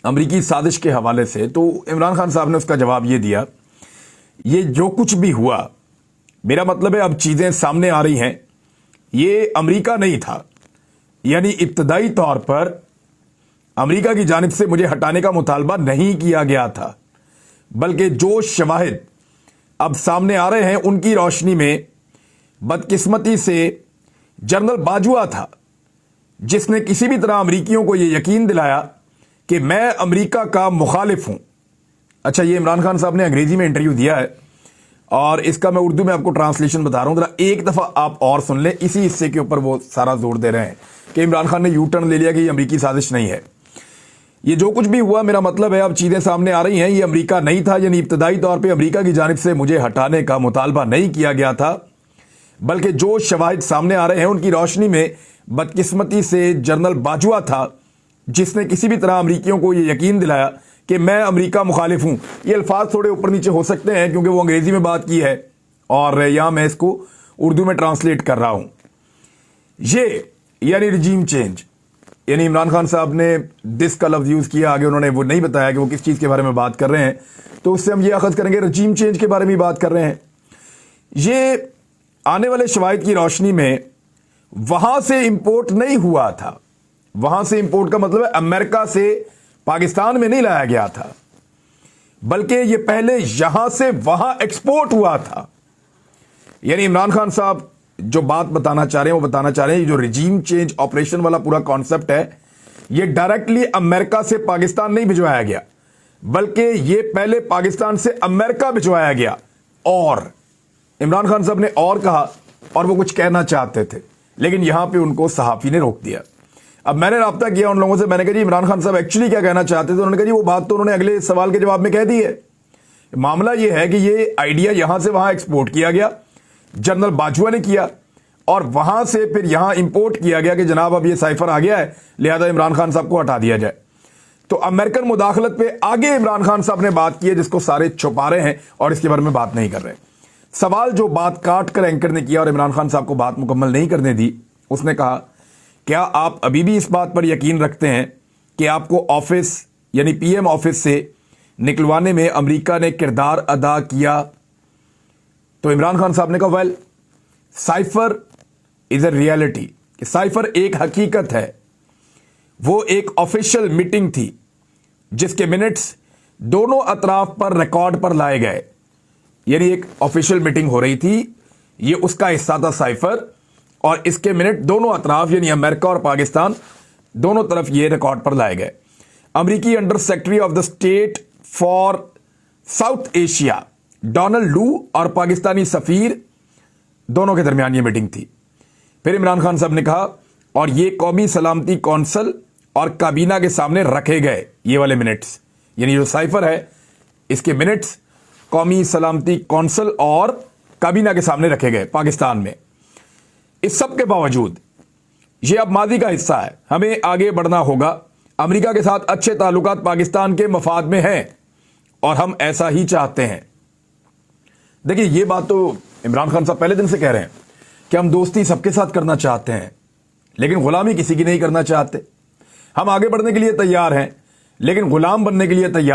अमरीकी साजिश के हवाले से, तो इमरान खान साहब ने उसका जवाब ये दिया, ये जो कुछ भी हुआ, मेरा मतलब है अब चीज़ें सामने आ रही हैं, ये अमरीका नहीं था। यानी इब्तदाई तौर पर अमरीका की जानिब से मुझे हटाने का मुतालबा नहीं किया गया था, बल्कि जो शवाहिद अब सामने आ रहे हैं उनकी रोशनी में बदकिस्मती से जनरल बाजवा था, जिसने किसी भी तरह अमरीकियों को यह यकीन दिलाया कि मैं अमरीका का मुखालिफ हूं। अच्छा, ये इमरान खान साहब ने अंग्रेजी में इंटरव्यू दिया है और इसका मैं उर्दू में आपको ट्रांसलेशन बता रहा हूं, जरा एक दफा आप और सुन लें। इसी हिस्से के ऊपर वो सारा जोर दे रहे हैं कि इमरान खान ने यू टर्न ले लिया कि ये अमरीकी साजिश नहीं है। ये जो कुछ भी हुआ, मेरा मतलब है अब चीजें सामने आ रही हैं, ये अमरीका नहीं था। यानी इब्तदाई तौर पर अमरीका की जानिब से मुझे हटाने का मुतालबा नहीं किया गया था, बल्कि जो शवाहिद सामने आ रहे हैं उनकी रोशनी में बदकिस्मती से जनरल बाजवा था, जिसने किसी भी तरह अमरीकियों को यह यकीन दिलाया कि मैं अमरीका मुखालिफ हूं। ये अल्फाज थोड़े ऊपर नीचे हो सकते हैं क्योंकि वो अंग्रेजी में बात की है और यहां मैं इसको उर्दू में ट्रांसलेट कर रहा हूं। ये यानी रिजीम चेंज, यानी इमरान खान साहब ने दिस का लफ्ज यूज किया, आगे उन्होंने वो नहीं बताया कि वो किस चीज के बारे में बात कर रहे हैं, तो उससे हम ये अखज़ करेंगे रिजीम चेंज के बारे में बात कर रहे हैं। ये आने वाले शवाहिद की रोशनी में वहां से इंपोर्ट नहीं हुआ था। वहां से इंपोर्ट का मतलब है अमेरिका से पाकिस्तान में नहीं लाया गया था, बल्कि ये पहले यहां से वहां एक्सपोर्ट हुआ था। यानी इमरान खान साहब जो बात बताना चाह रहे हैं वो बताना चाह रहे हैं, जो रिजीम चेंज ऑपरेशन वाला पूरा कॉन्सेप्ट है, ये डायरेक्टली अमेरिका से पाकिस्तान नहीं भिजवाया गया, बल्कि ये पहले पाकिस्तान से अमेरिका भिजवाया गया। और इमरान खान साहब ने और कहा, और वो कुछ कहना चाहते थे, लेकिन यहां पे उनको सहाफी ने रोक दिया। अब मैंने राब्ता किया उन लोगों से, मैंने कहा जी इमरान खान साहब एक्चुअली क्या कहना चाहते थे। उन्होंने कहा जी वो बात तो उन्होंने अगले सवाल के जवाब में कह दी है। मामला ये है कि ये आइडिया यहां से वहां एक्सपोर्ट किया गया, जनरल बाजवा ने किया, और वहां से फिर यहां इंपोर्ट किया गया कि जनाब अब ये साइफर आ गया है, लिहाजा इमरान खान साहब को हटा दिया जाए। तो अमेरिकन मुदाखलत पे आगे इमरान खान साहब ने बात की है, जिसको सारे छुपा रहे हैं और इसके बारे में बात नहीं कर रहे। सवाल जो बात काट कर एंकर ने किया और इमरान खान साहब को बात मुकम्मल नहीं करने दी, उसने कहा, क्या आप अभी भी इस बात पर यकीन रखते हैं कि आपको ऑफिस यानी पीएम ऑफिस से निकलवाने में अमेरिका ने किरदार अदा किया? तो इमरान खान साहब ने कहा, well cipher is a reality, cipher एक हकीकत है। वो एक ऑफिशियल मीटिंग थी जिसके मिनट्स दोनों अतराफ पर रिकॉर्ड पर लाए गए। यानी एक ऑफिशियल मीटिंग हो रही थी, ये उसका हिस्सा था साइफर, और इसके मिनट दोनों अतराफ यानी अमेरिका और पाकिस्तान दोनों तरफ ये रिकॉर्ड पर लाए गए। अमेरिकी under secretary of the state for south Asia Donald लू और पाकिस्तानी सफीर दोनों के दरमियान ये मीटिंग थी। फिर इमरान खान साहब ने कहा, और ये कौमी सलामती कौंसल और काबीना के सामने रखे गए ये वाले मिनट्स, यानी जो साइफर है इसके मिनट्स कौमी सलामती कौंसल और काबीना के सामने रखे गए पाकिस्तान में। इस सब के बावजूद ये अब मादी का हिस्सा है, हमें आगे बढ़ना होगा। अमेरिका के साथ अच्छे ताल्लुकात पाकिस्तान के मफाद में हैं और हम ऐसा ही चाहते हैं। देखिए, ये बात तो इमरान खान साहब पहले दिन से कह रहे हैं कि हम दोस्ती सबके साथ करना चाहते हैं, लेकिन गुलामी किसी की नहीं करना चाहते। हम आगे बढ़ने के लिए तैयार हैं, लेकिन गुलाम बनने के लिए तैयार